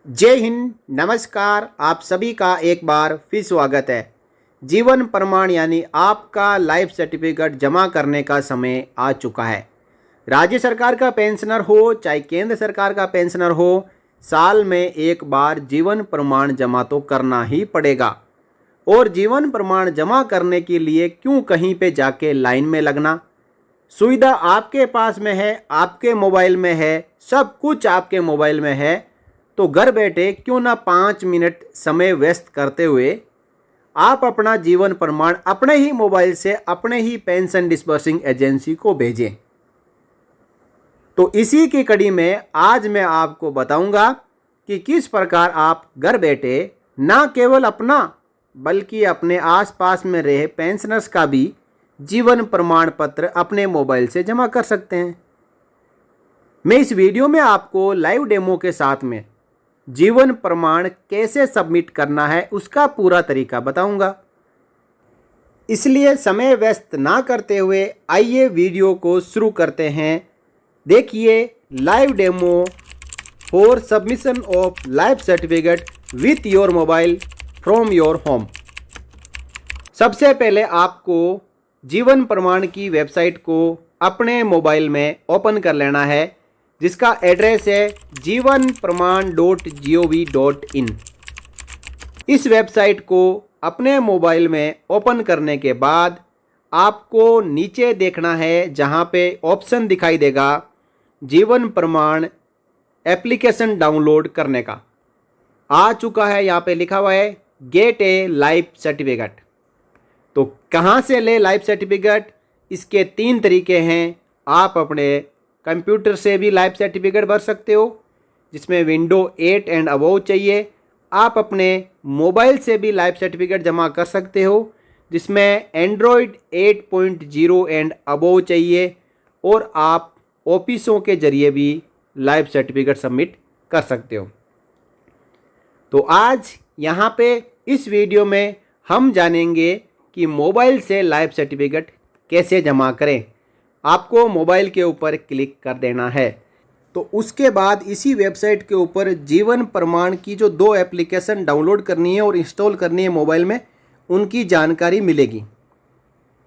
जय हिंद, नमस्कार। आप सभी का एक बार फिर स्वागत है। जीवन प्रमाण यानी आपका लाइफ सर्टिफिकेट जमा करने का समय आ चुका है। राज्य सरकार का पेंशनर हो चाहे केंद्र सरकार का पेंशनर हो, साल में एक बार जीवन प्रमाण जमा तो करना ही पड़ेगा। और जीवन प्रमाण जमा करने के लिए क्यों कहीं पे जाके लाइन में लगना। सुविधा आपके पास में है, आपके मोबाइल में है, सब कुछ आपके मोबाइल में है। तो घर बैठे क्यों ना 5 मिनट समय व्यस्त करते हुए आप अपना जीवन प्रमाण अपने ही मोबाइल से अपने ही पेंशन डिस्बर्सिंग एजेंसी को भेजें। तो इसी की कड़ी में आज मैं आपको बताऊंगा कि किस प्रकार आप घर बैठे ना केवल अपना बल्कि अपने आसपास में रहे पेंशनर्स का भी जीवन प्रमाण पत्र अपने मोबाइल से जमा कर सकते हैं। मैं इस वीडियो में आपको लाइव डेमो के साथ में जीवन प्रमाण कैसे सबमिट करना है उसका पूरा तरीका बताऊंगा। इसलिए समय व्यस्त ना करते हुए आइए वीडियो को शुरू करते हैं। देखिए live demo for submission of life certificate with your mobile from your home. सबसे पहले आपको जीवन प्रमाण की वेबसाइट को अपने मोबाइल में ओपन कर लेना है, जिसका एड्रेस है jivanpraman.gov.in। इस वेबसाइट को अपने मोबाइल में ओपन करने के बाद आपको नीचे देखना है, जहां पे ऑप्शन दिखाई देगा जीवन प्रमाण एप्लीकेशन डाउनलोड करने का। आ चुका है, यहाँ पे लिखा हुआ है गेट ए लाइफ सर्टिफिकेट। तो कहाँ से ले लाइफ सर्टिफिकेट? इसके 3 तरीके हैं। आप अपने कंप्यूटर से भी लाइफ सर्टिफिकेट भर सकते हो, जिसमें विंडो 8 एंड अबव चाहिए। आप अपने मोबाइल से भी लाइफ सर्टिफिकेट जमा कर सकते हो, जिसमें एंड्रॉयड 8.0 एंड अबव चाहिए। और आप ऑफिसों के ज़रिए भी लाइफ सर्टिफिकेट सबमिट कर सकते हो। तो आज यहाँ पे इस वीडियो में हम जानेंगे कि मोबाइल से लाइफ सर्टिफिकेट कैसे जमा करें। आपको मोबाइल के ऊपर क्लिक कर देना है। तो उसके बाद इसी वेबसाइट के ऊपर जीवन प्रमाण की जो 2 एप्लीकेशन डाउनलोड करनी है और इंस्टॉल करनी है मोबाइल में, उनकी जानकारी मिलेगी।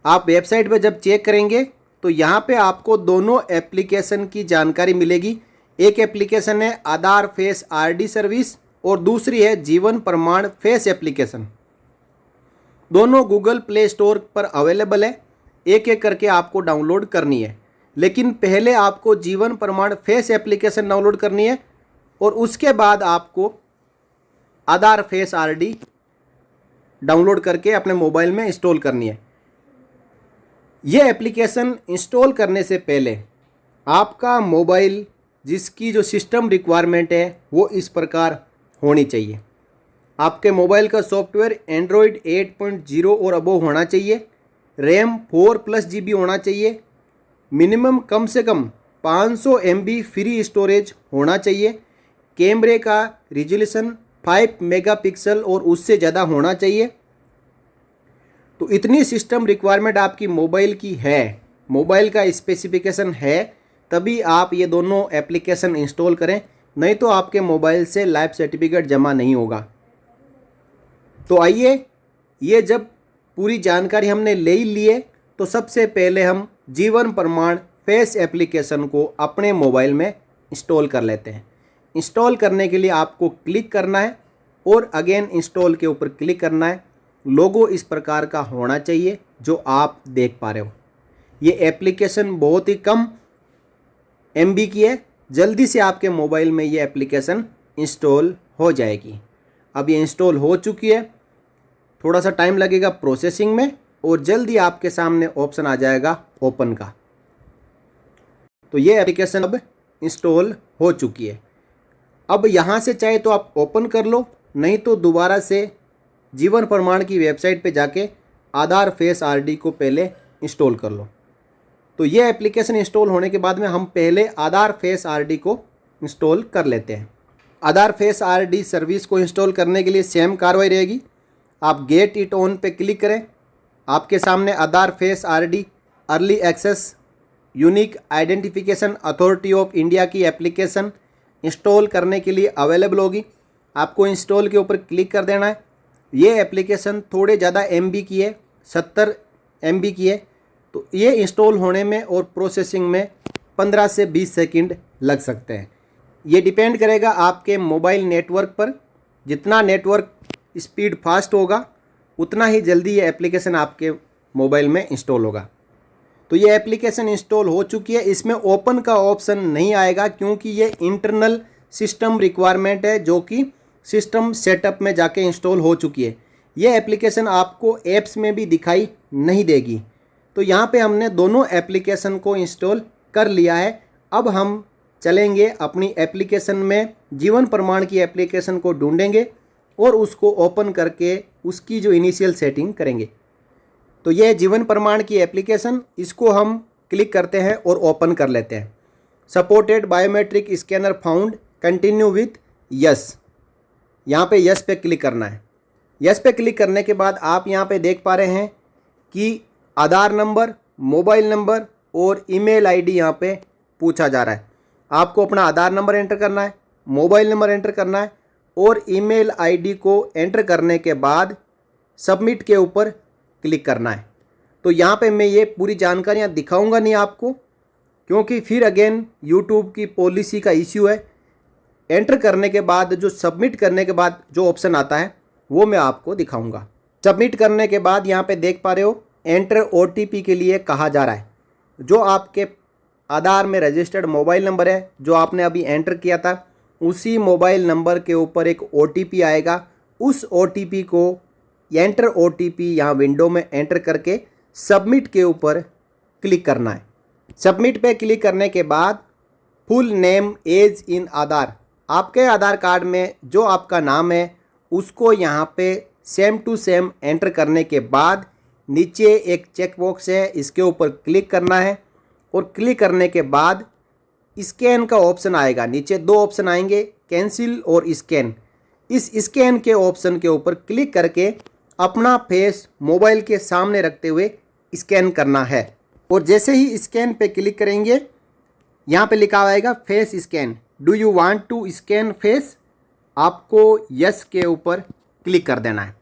आप वेबसाइट पर जब चेक करेंगे तो यहाँ पे आपको दोनों एप्लीकेशन की जानकारी मिलेगी। एक एप्लीकेशन है आधार फेस आरडी सर्विस और दूसरी है जीवन प्रमाण फेस एप्लीकेशन। दोनों गूगल प्ले स्टोर पर अवेलेबल है। एक एक करके आपको डाउनलोड करनी है, लेकिन पहले आपको जीवन प्रमाण फेस एप्लीकेशन डाउनलोड करनी है और उसके बाद आपको आधार फेस आरडी डाउनलोड करके अपने मोबाइल में इंस्टॉल करनी है। ये एप्लीकेशन इंस्टॉल करने से पहले आपका मोबाइल जिसकी जो सिस्टम रिक्वायरमेंट है वो इस प्रकार होनी चाहिए। आपके मोबाइल का सॉफ्टवेयर एंड्रॉयड 8.0 और अबव होना चाहिए। रैम 4+ GB होना चाहिए। मिनिमम कम से कम 500 MB फ्री स्टोरेज होना चाहिए। कैमरे का रिजोल्यूशन 5 मेगापिक्सल और उससे ज़्यादा होना चाहिए। तो इतनी सिस्टम रिक्वायरमेंट आपकी मोबाइल की है, मोबाइल का स्पेसिफिकेशन है, तभी आप ये दोनों एप्लीकेशन इंस्टॉल करें, नहीं तो आपके मोबाइल से लाइफ सर्टिफिकेट जमा नहीं होगा। तो आइए, ये जब पूरी जानकारी हमने ले ही लिए तो सबसे पहले हम जीवन प्रमाण फेस एप्लीकेशन को अपने मोबाइल में इंस्टॉल कर लेते हैं। इंस्टॉल करने के लिए आपको क्लिक करना है और अगेन इंस्टॉल के ऊपर क्लिक करना है। लोगो इस प्रकार का होना चाहिए जो आप देख पा रहे हो। ये एप्लीकेशन बहुत ही कम MB की है। जल्दी से आपके मोबाइल में ये एप्लीकेशन इंस्टॉल हो जाएगी। अब ये इंस्टॉल हो चुकी है। थोड़ा सा टाइम लगेगा प्रोसेसिंग में और जल्दी आपके सामने ऑप्शन आ जाएगा ओपन का। तो ये एप्लीकेशन अब इंस्टॉल हो चुकी है। अब यहाँ से चाहे तो आप ओपन कर लो, नहीं तो दोबारा से जीवन प्रमाण की वेबसाइट पे जाके आधार फेस आरडी को पहले इंस्टॉल कर लो। तो ये एप्लीकेशन इंस्टॉल होने के बाद में हम पहले आधार फेस आरडी को इंस्टॉल कर लेते हैं। आधार फेस आरडी सर्विस को इंस्टॉल करने के लिए सेम कार्रवाई रहेगी। आप गेट इट ऑन पे क्लिक करें। आपके सामने Aadhaar face RD early access unique identification authority of India की एप्लीकेशन इंस्टॉल करने के लिए अवेलेबल होगी। आपको इंस्टॉल के ऊपर क्लिक कर देना है। ये एप्लीकेशन थोड़े ज़्यादा MB की है, 70 MB की है, तो ये इंस्टॉल होने में और प्रोसेसिंग में 15 से 20 सेकंड लग सकते हैं। ये डिपेंड करेगा आपके मोबाइल नेटवर्क पर। जितना नेटवर्क स्पीड फास्ट होगा उतना ही जल्दी ये एप्लीकेशन आपके मोबाइल में इंस्टॉल होगा। तो ये एप्लीकेशन इंस्टॉल हो चुकी है। इसमें ओपन का ऑप्शन नहीं आएगा क्योंकि ये इंटरनल सिस्टम रिक्वायरमेंट है जो कि सिस्टम सेटअप में जाके इंस्टॉल हो चुकी है। ये एप्लीकेशन आपको ऐप्स में भी दिखाई नहीं देगी। तो यहाँ पे हमने दोनों एप्लीकेशन को इंस्टॉल कर लिया है। अब हम चलेंगे अपनी एप्लीकेशन में, जीवन प्रमाण की एप्लीकेशन को ढूंढेंगे और उसको ओपन करके उसकी जो इनिशियल सेटिंग करेंगे। तो ये जीवन प्रमाण की एप्लीकेशन, इसको हम क्लिक करते हैं और ओपन कर लेते हैं। Supported biometric scanner found, continue with yes, यहाँ पे यस पे क्लिक करना है। यस पे क्लिक करने के बाद आप यहाँ पे देख पा रहे हैं कि आधार नंबर, मोबाइल नंबर और ईमेल आईडी यहाँ पे पूछा जा रहा है। आपको अपना आधार नंबर एंटर करना है, मोबाइल नंबर एंटर करना है और ईमेल आईडी को एंटर करने के बाद सबमिट के ऊपर क्लिक करना है। तो यहाँ पे मैं ये पूरी जानकारियाँ दिखाऊंगा नहीं आपको, क्योंकि फिर अगेन यूट्यूब की पॉलिसी का इश्यू है। एंटर करने के बाद जो सबमिट करने के बाद जो ऑप्शन आता है वो मैं आपको दिखाऊंगा। सबमिट करने के बाद यहाँ पे देख पा रहे हो एंटर OTP के लिए कहा जा रहा है। जो आपके आधार में रजिस्टर्ड मोबाइल नंबर है जो आपने अभी एंटर किया था, उसी मोबाइल नंबर के ऊपर एक OTP आएगा। उस OTP को एंटर OTP यहाँ विंडो में एंटर करके सबमिट के ऊपर क्लिक करना है। सबमिट पे क्लिक करने के बाद फुल नेम एज इन आधार, आपके आधार कार्ड में जो आपका नाम है उसको यहाँ पे सेम टू सेम एंटर करने के बाद नीचे एक चेक बॉक्स है, इसके ऊपर क्लिक करना है और क्लिक करने के बाद स्कैन का ऑप्शन आएगा। नीचे दो ऑप्शन आएंगे, कैंसिल और स्कैन। इस स्कैन के ऑप्शन के ऊपर क्लिक करके अपना फेस मोबाइल के सामने रखते हुए स्कैन करना है। और जैसे ही स्कैन पे क्लिक करेंगे यहाँ पे लिखा आएगा face scan, do you want to scan face, आपको यस के ऊपर क्लिक कर देना है।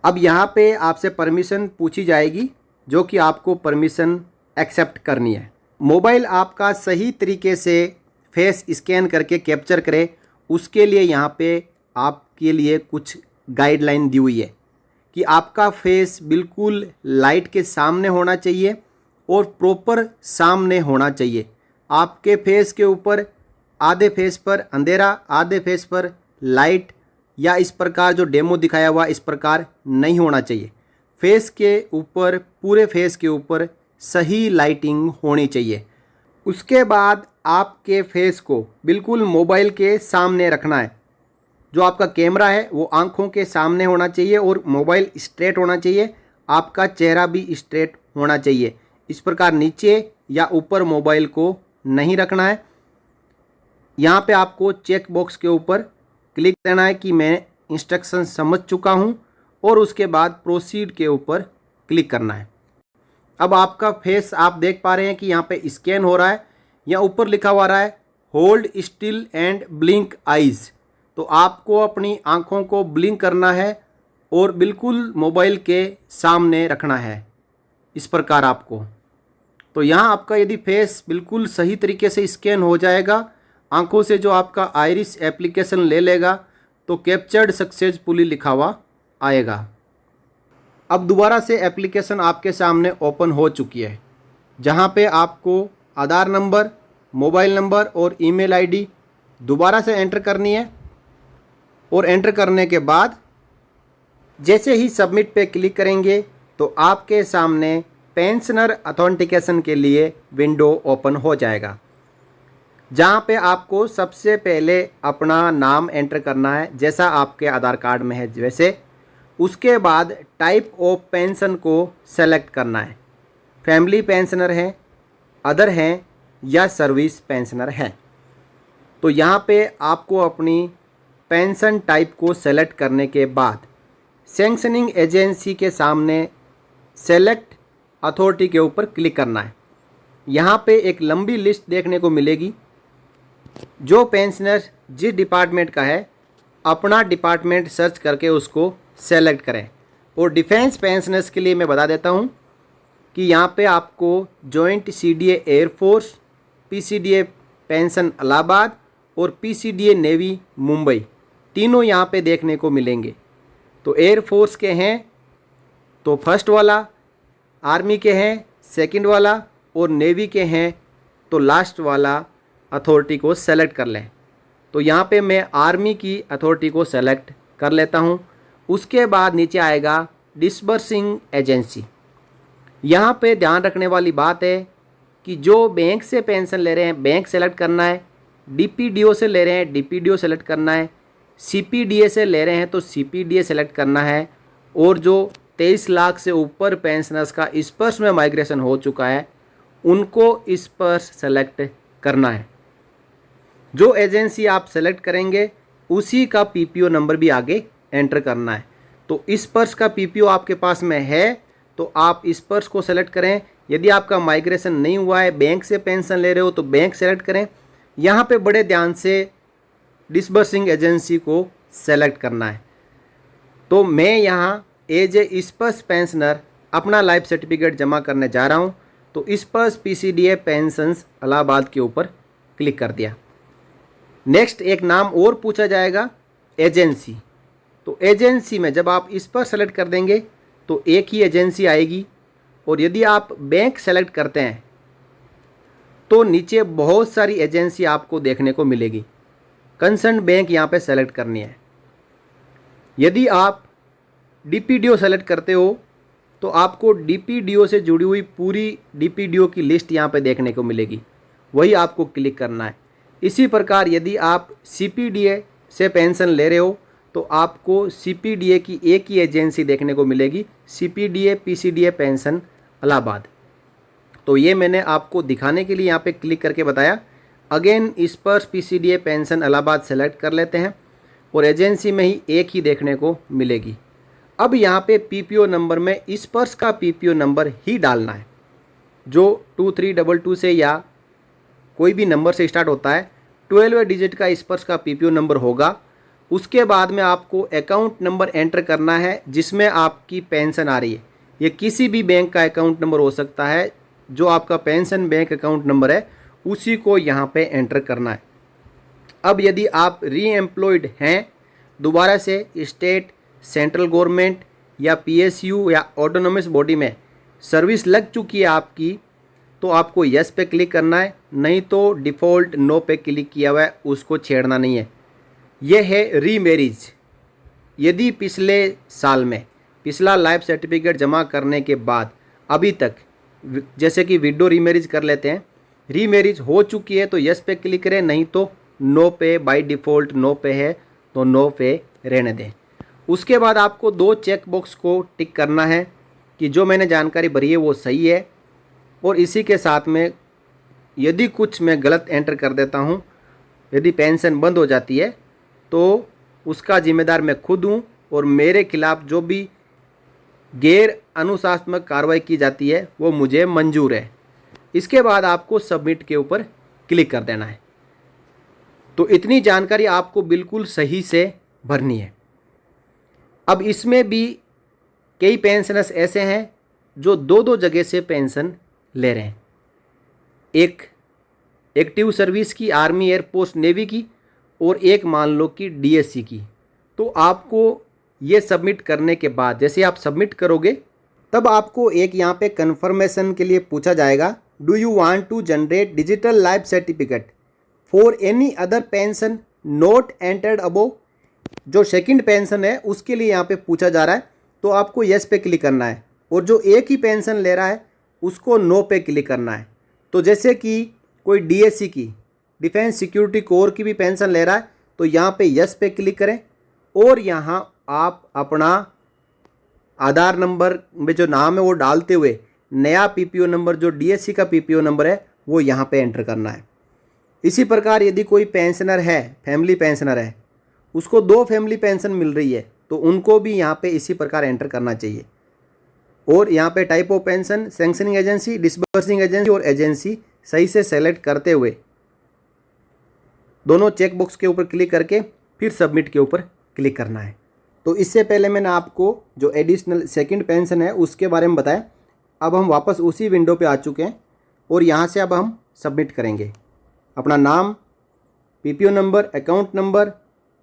अब यहाँ पे आपसे परमिशन पूछी जाएगी जो कि आपको परमिशन एक्सेप्ट करनी है। मोबाइल आपका सही तरीके से फेस स्कैन करके कैप्चर करे उसके लिए यहाँ पे आपके लिए कुछ गाइडलाइन दी हुई है कि आपका फेस बिल्कुल लाइट के सामने होना चाहिए और प्रॉपर सामने होना चाहिए। आपके फेस के ऊपर आधे फेस पर अंधेरा, आधे फेस पर लाइट या इस प्रकार जो डेमो दिखाया हुआ इस प्रकार नहीं होना चाहिए। फेस के ऊपर, पूरे फेस के ऊपर सही लाइटिंग होनी चाहिए। उसके बाद आपके फेस को बिल्कुल मोबाइल के सामने रखना है। जो आपका कैमरा है वो आंखों के सामने होना चाहिए और मोबाइल स्ट्रेट होना चाहिए। आपका चेहरा भी स्ट्रेट होना चाहिए। इस प्रकार नीचे या ऊपर मोबाइल को नहीं रखना है। यहाँ पे आपको चेक बॉक्स के ऊपर क्लिक करना है कि मैं इंस्ट्रक्शन समझ चुका हूँ और उसके बाद प्रोसीड के ऊपर क्लिक करना है। अब आपका फेस आप देख पा रहे हैं कि यहाँ पे स्कैन हो रहा है। या ऊपर लिखा हुआ रहा है hold still and blink eyes, तो आपको अपनी आँखों को ब्लिंक करना है और बिल्कुल मोबाइल के सामने रखना है इस प्रकार आपको। तो यहाँ आपका यदि फेस बिल्कुल सही तरीके से स्कैन हो जाएगा आँखों से, जो आपका आइरिस एप्लीकेशन ले लेगा तो कैप्चर्ड सक्सेसफुली लिखा हुआ आएगा। अब दोबारा से एप्लीकेशन आपके सामने ओपन हो चुकी है, जहाँ पे आपको आधार नंबर, मोबाइल नंबर और ईमेल आईडी दोबारा से एंटर करनी है। और एंटर करने के बाद जैसे ही सबमिट पे क्लिक करेंगे तो आपके सामने पेंशनर ऑथेंटिकेशन के लिए विंडो ओपन हो जाएगा, जहाँ पे आपको सबसे पहले अपना नाम एंटर करना है जैसा आपके आधार कार्ड में है वैसे। उसके बाद टाइप ऑफ पेंशन को सेलेक्ट करना है, फैमिली पेंशनर है, अदर हैं या सर्विस पेंशनर है। तो यहाँ पे आपको अपनी पेंशन टाइप को सेलेक्ट करने के बाद सैंक्शनिंग एजेंसी के सामने सेलेक्ट अथॉरिटी के ऊपर क्लिक करना है। यहाँ पे एक लंबी लिस्ट देखने को मिलेगी। जो पेंशनर जिस डिपार्टमेंट का है अपना डिपार्टमेंट सर्च करके उसको सेलेक्ट करें। और डिफेंस पेंशनर्स के लिए मैं बता देता हूँ कि यहाँ पे आपको joint CDA air force, PCDA pension Allahabad और पीसीडीए नेवी मुंबई तीनों यहाँ पे देखने को मिलेंगे। तो एयरफोर्स के हैं तो फर्स्ट वाला, आर्मी के हैं सेकंड वाला और नेवी के हैं तो लास्ट वाला अथॉरिटी को सेलेक्ट कर लें। तो यहाँ पे मैं आर्मी की अथॉरिटी को सेलेक्ट कर लेता हूँ। उसके बाद नीचे आएगा डिसबर्सिंग एजेंसी। यहाँ पे ध्यान रखने वाली बात है कि जो बैंक से पेंशन ले रहे हैं बैंक सेलेक्ट करना है, डीपीडीओ से ले रहे हैं डीपीडीओ सेलेक्ट करना है, सीपीडीए से ले रहे हैं तो सीपीडीए सेलेक्ट करना है, और जो 23 लाख से ऊपर पेंशनर्स का स्पर्श में माइग्रेशन हो चुका है उनको स्पर्श सेलेक्ट करना है। जो एजेंसी आप सेलेक्ट करेंगे उसी का पीपीओ नंबर भी आगे एंटर करना है। तो स्पर्श का पीपीओ आपके पास में है तो आप स्पर्श को सेलेक्ट करें। यदि आपका माइग्रेशन नहीं हुआ है, बैंक से पेंशन ले रहे हो तो बैंक सेलेक्ट करें। यहाँ पे बड़े ध्यान से डिसबर्सिंग एजेंसी को सेलेक्ट करना है। तो मैं यहाँ एज ए स्पर्श पेंशनर अपना लाइफ सर्टिफिकेट जमा करने जा रहा हूँ, तो स्पर्श पीसीडीए पेंशंस इलाहाबाद के ऊपर क्लिक कर दिया। नेक्स्ट एक नाम और पूछा जाएगा, एजेंसी। तो एजेंसी में जब आप इस पर सेलेक्ट कर देंगे तो एक ही एजेंसी आएगी, और यदि आप बैंक सेलेक्ट करते हैं तो नीचे बहुत सारी एजेंसी आपको देखने को मिलेगी। कंसर्न बैंक यहाँ पे सेलेक्ट करनी है। यदि आप डीपीडीओ सेलेक्ट करते हो तो आपको डीपीडीओ से जुड़ी हुई पूरी डीपीडीओ की लिस्ट यहाँ पे देखने को मिलेगी, वही आपको क्लिक करना है। इसी प्रकार यदि आप सीपीडीए से पेंशन ले रहे हो तो आपको सीपीडीए की एक ही एजेंसी देखने को मिलेगी, सीपीडीए पीसीडीए पेंशन इलाहाबाद। तो ये मैंने आपको दिखाने के लिए यहाँ पे क्लिक करके बताया। अगेन स्पर्श पीसीडीए पेंशन इलाहाबाद सेलेक्ट कर लेते हैं और एजेंसी में ही एक ही देखने को मिलेगी। अब यहाँ पे पीपीओ नंबर में स्पर्श का पीपीओ नंबर ही डालना है, जो 2322 से या कोई भी नंबर से स्टार्ट होता है। 12वें डिजिट का स्पर्श का पीपीओ नंबर होगा। उसके बाद में आपको अकाउंट नंबर एंटर करना है जिसमें आपकी पेंशन आ रही है। ये किसी भी बैंक का अकाउंट नंबर हो सकता है, जो आपका पेंशन बैंक अकाउंट नंबर है उसी को यहाँ पे एंटर करना है। अब यदि आप री एम्प्लॉयड हैं, दोबारा से स्टेट, सेंट्रल गवर्नमेंट या पीएसयू या ऑटोनोमस बॉडी में सर्विस लग चुकी है आपकी, तो आपको यस पे क्लिक करना है, नहीं तो डिफ़ॉल्ट नो पे क्लिक किया हुआ है उसको छेड़ना नहीं है। यह है रीमैरिज। यदि पिछले साल में पिछला लाइफ सर्टिफिकेट जमा करने के बाद अभी तक, जैसे कि विडो रीमैरिज कर लेते हैं, रीमैरिज हो चुकी है तो यस पे क्लिक करें, नहीं तो नो पे, बाय डिफ़ॉल्ट नो पे है तो नो पे रहने दें। उसके बाद आपको दो चेक बॉक्स को टिक करना है कि जो मैंने जानकारी भरी है वो सही है, और इसी के साथ में यदि कुछ मैं गलत एंटर कर देता हूँ, यदि पेंशन बंद हो जाती है तो उसका जिम्मेदार मैं खुद हूँ, और मेरे खिलाफ़ जो भी गैर अनुशासनात्मक कार्रवाई की जाती है वो मुझे मंजूर है। इसके बाद आपको सबमिट के ऊपर क्लिक कर देना है। तो इतनी जानकारी आपको बिल्कुल सही से भरनी है। अब इसमें भी कई पेंशनर्स ऐसे हैं जो दो दो जगह से पेंशन ले रहे हैं, एक एक्टिव सर्विस की, आर्मी, एयरफोर्स, नेवी की, और एक मान लो कि डीएससी की। तो आपको ये सबमिट करने के बाद, जैसे आप सबमिट करोगे तब आपको एक यहाँ पे कन्फर्मेशन के लिए पूछा जाएगा, do you want to generate digital life certificate for any other pension not entered above. जो सेकंड पेंशन है उसके लिए यहाँ पे पूछा जा रहा है, तो आपको यस पे क्लिक करना है, और जो एक ही पेंशन ले रहा है उसको नो पे क्लिक करना है। तो जैसे कि कोई डीएससी की, डिफेंस सिक्योरिटी कोर की भी पेंशन ले रहा है तो यहाँ पे यस पे क्लिक करें, और यहाँ आप अपना आधार नंबर में जो नाम है वो डालते हुए नया पीपीओ नंबर, जो डीएससी का पीपीओ नंबर है, वो यहाँ पे एंटर करना है। इसी प्रकार यदि कोई पेंशनर है, फैमिली पेंशनर है, उसको दो फैमिली पेंशन मिल रही है तो उनको भी यहाँ पे इसी प्रकार एंटर करना चाहिए। और यहाँ पे type of pension, sanctioning agency, disbursing agency और एजेंसी सही से सेलेक्ट करते हुए दोनों चेक बॉक्स के ऊपर क्लिक करके फिर सबमिट के ऊपर क्लिक करना है। तो इससे पहले मैंने आपको जो एडिशनल सेकंड पेंशन है उसके बारे में बताया। अब हम वापस उसी विंडो पे आ चुके हैं और यहाँ से अब हम सबमिट करेंगे। अपना नाम, पीपीओ नंबर, अकाउंट नंबर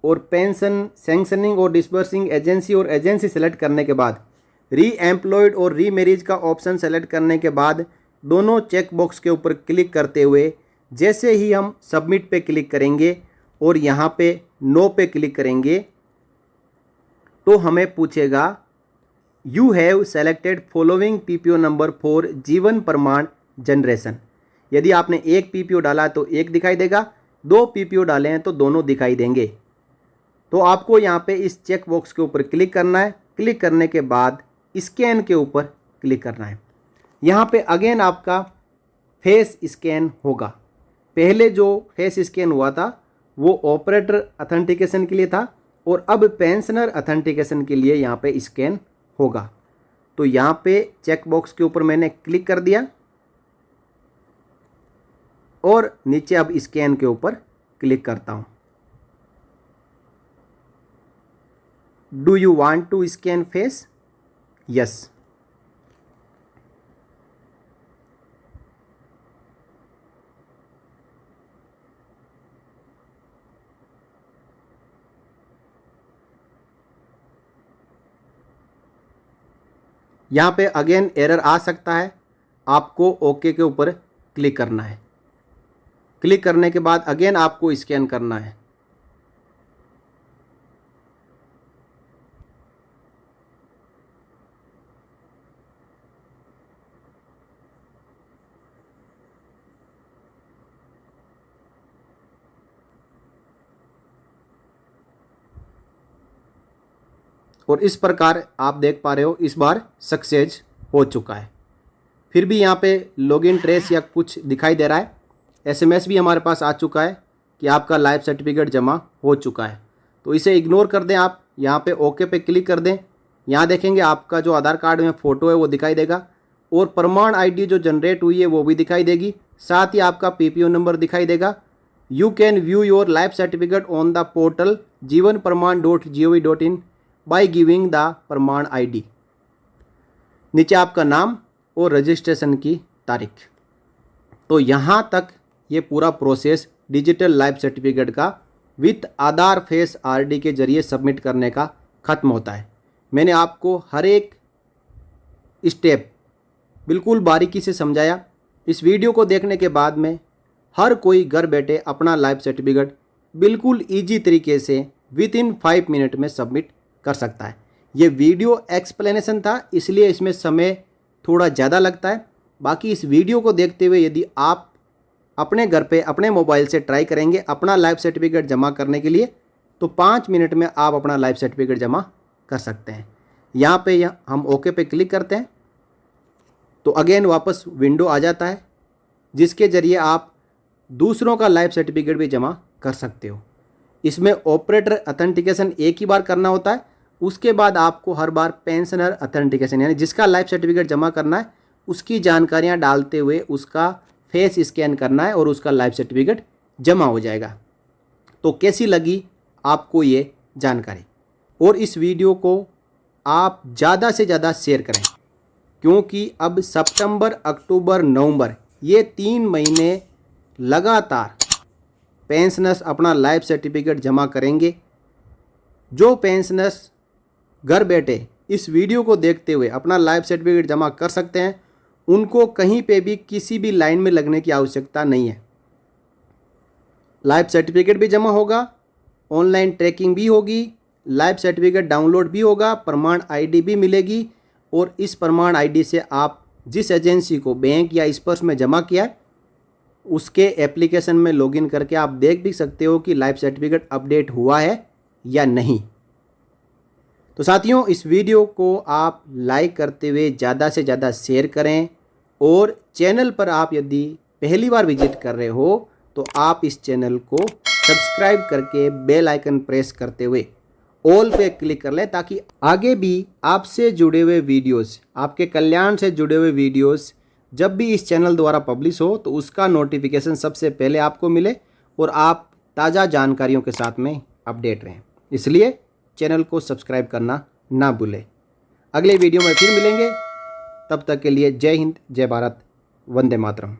और पेंशन सैंक्शनिंग और डिस्बर्सिंग एजेंसी और एजेंसी सेलेक्ट करने के बाद री एम्प्लॉयड और री मैरिज का ऑप्शन सेलेक्ट करने के बाद दोनों चेक बॉक्स के ऊपर क्लिक करते हुए जैसे ही हम सबमिट पे क्लिक करेंगे और यहाँ पे नो पे क्लिक करेंगे तो हमें पूछेगा you have selected following PPO number for जीवन प्रमाण जनरेशन। यदि आपने एक पीपीओ डाला तो एक दिखाई देगा, 2 पीपीओ डाले हैं तो दोनों दिखाई देंगे। तो आपको यहाँ पे इस चेक बॉक्स के ऊपर क्लिक करना है। क्लिक करने के बाद स्कैन के ऊपर क्लिक करना है। यहाँ पे अगेन आपका फेस स्कैन होगा। पहले जो फेस स्कैन हुआ था वो ऑपरेटर अथेंटिकेशन के लिए था और अब पेंशनर अथेंटिकेशन के लिए यहाँ पे स्कैन होगा। तो यहाँ पे चेक बॉक्स के ऊपर मैंने क्लिक कर दिया और नीचे अब स्कैन के ऊपर क्लिक करता हूँ। Do you want to scan face? Yes. यहाँ पे अगेन एरर आ सकता है, आपको ओके के ऊपर क्लिक करना है। क्लिक करने के बाद अगेन आपको स्कैन करना है। और इस प्रकार आप देख पा रहे हो इस बार सक्सेस हो चुका है। फिर भी यहाँ पे लॉगिन ट्रेस या कुछ दिखाई दे रहा है। एसएमएस भी हमारे पास आ चुका है कि आपका लाइफ सर्टिफिकेट जमा हो चुका है। तो इसे इग्नोर कर दें आप। यहाँ पे ओके पे क्लिक कर दें। यहाँ देखेंगे आपका जो आधार कार्ड में फ़ोटो है वो दिखाई देगा और प्रमाण आईडी जो जनरेट हुई है वो भी दिखाई देगी। साथ ही आपका पीपीओ नंबर दिखाई देगा। You can view your life certificate on the portal jivanpraman.gov.in by giving the प्रमाण आईडी। नीचे आपका नाम और रजिस्ट्रेशन की तारीख। तो यहाँ तक ये पूरा प्रोसेस डिजिटल लाइफ सर्टिफिकेट का विथ आधार फेस आरडी के जरिए सबमिट करने का ख़त्म होता है। मैंने आपको हर एक स्टेप बिल्कुल बारीकी से समझाया। इस वीडियो को देखने के बाद में हर कोई घर बैठे अपना लाइफ सर्टिफिकेट बिल्कुल ईजी तरीके से विद इन 5 मिनट में सबमिट कर सकता है। ये वीडियो एक्सप्लेनेशन था इसलिए इसमें समय थोड़ा ज़्यादा लगता है। बाकी इस वीडियो को देखते हुए यदि आप अपने घर पे अपने मोबाइल से ट्राई करेंगे अपना लाइफ सर्टिफिकेट जमा करने के लिए तो 5 मिनट में आप अपना लाइफ सर्टिफिकेट जमा कर सकते हैं। यहाँ पे हम ओके पे क्लिक करते हैं तो अगेन वापस विंडो आ जाता है जिसके ज़रिए आप दूसरों का लाइफ सर्टिफिकेट भी जमा कर सकते हो। इसमें ऑपरेटर अथेंटिकेशन एक ही बार करना होता है। उसके बाद आपको हर बार पेंशनर अथेंटिकेशन यानी जिसका लाइफ सर्टिफिकेट जमा करना है उसकी जानकारियां डालते हुए उसका फेस स्कैन करना है और उसका लाइफ सर्टिफिकेट जमा हो जाएगा। तो कैसी लगी आपको ये जानकारी? और इस वीडियो को आप ज़्यादा से ज़्यादा शेयर करें क्योंकि अब सितंबर, अक्टूबर, नवंबर ये 3 महीने लगातार पेंशनर्स अपना लाइफ सर्टिफिकेट जमा करेंगे। जो पेंशनर्स घर बैठे इस वीडियो को देखते हुए अपना लाइफ सर्टिफिकेट जमा कर सकते हैं उनको कहीं पे भी किसी भी लाइन में लगने की आवश्यकता नहीं है। लाइफ सर्टिफिकेट भी जमा होगा, ऑनलाइन ट्रैकिंग भी होगी, लाइफ सर्टिफिकेट डाउनलोड भी होगा, प्रमाण आईडी भी मिलेगी और इस प्रमाण आईडी से आप जिस एजेंसी को बैंक या स्पर्श में जमा किया है उसके एप्लीकेशन में लॉगिन करके आप देख भी सकते हो कि लाइफ सर्टिफिकेट अपडेट हुआ है या नहीं। तो साथियों इस वीडियो को आप लाइक करते हुए ज़्यादा से ज़्यादा शेयर करें और चैनल पर आप यदि पहली बार विजिट कर रहे हो तो आप इस चैनल को सब्सक्राइब करके बेल आइकन प्रेस करते हुए ऑल पे क्लिक कर लें ताकि आगे भी आपसे जुड़े हुए वीडियोस, आपके कल्याण से जुड़े हुए वीडियोस जब भी इस चैनल द्वारा पब्लिश हो तो उसका नोटिफिकेशन सबसे पहले आपको मिले और आप ताज़ा जानकारियों के साथ में अपडेट रहें। इसलिए चैनल को सब्सक्राइब करना ना भूलें। अगले वीडियो में फिर मिलेंगे, तब तक के लिए जय हिंद, जय भारत, वंदे मातरम।